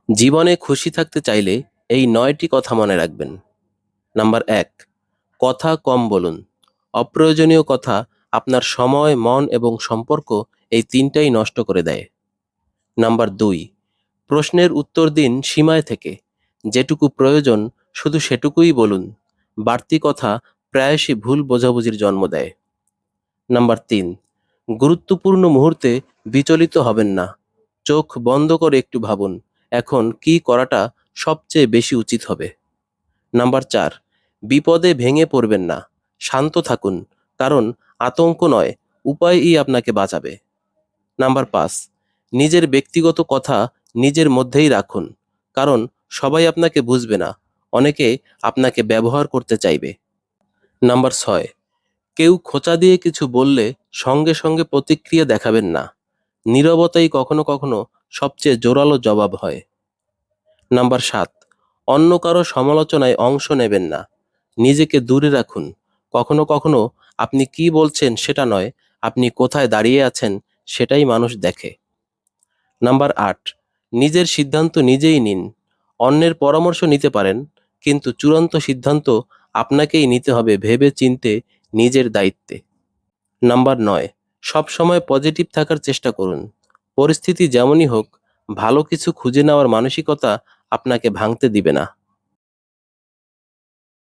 জীবনে খুশি থাকতে চাইলে এই ৯টি কথা মনে রাখবেন। নাম্বার ১, কথা কম বলুন। অপ্রয়োজনীয় কথা আপনার সময়, মন এবং সম্পর্ক এই ৩টাই নষ্ট করে দেয়। নাম্বার ২, প্রশ্নের উত্তর দিন সীমায় থেকে। যেটুকু প্রয়োজন শুধু সেটুকুই বলুন। বাড়তি কথা প্রায়শই ভুল বোঝাবুঝির জন্ম দেয়। নাম্বার ৩, গুরুত্বপূর্ণ মুহূর্তে বিচলিত হবেন না। চোখ বন্ধ করে একটু ভাবুন, এখন কি করাটা সবচেয়ে বেশি উচিত হবে। নাম্বার ৪, বিপদে ভেঙে পড়বেন না। শান্ত থাকুন, কারণ আতঙ্ক নয়, উপায়ই আপনাকে বাঁচাবে। নাম্বার ৫, নিজের ব্যক্তিগত কথা নিজের মধ্যেই রাখুন, কারণ সবাই আপনাকে বুঝবে না, অনেকে আপনাকে ব্যবহার করতে চাইবে। নাম্বার ৬, কেউ খোঁচা দিয়ে কিছু বললে সঙ্গে সঙ্গে প্রতিক্রিয়া দেখাবেন না। নীরবতাই কখনো কখনো সবচেয়ে জোরালো জবাব হয়। নাম্বার ৭, অন্য কারো সমালোচনায় অংশ নেবেন না। নিজেকে দূরে রাখুন। কখনো কখনো আপনি কি বলছেন সেটা নয়, আপনি কোথায় দাঁড়িয়ে আছেন সেটাই মানুষ দেখে। নাম্বার ৮, নিজের সিদ্ধান্ত নিজেই নিন। অন্যের পরামর্শ নিতে পারেন, কিন্তু চূড়ান্ত সিদ্ধান্ত আপনাকেই নিতে হবে ভেবে চিন্তে, নিজের দায়িত্বে। নাম্বার ৯, সবসময় পজিটিভ থাকার চেষ্টা করুন। পরিস্থিতি যেমনই হোক, ভালো কিছু খুঁজে নেওয়ার মানসিকতা আপনাকে ভাঙতে দিবে না।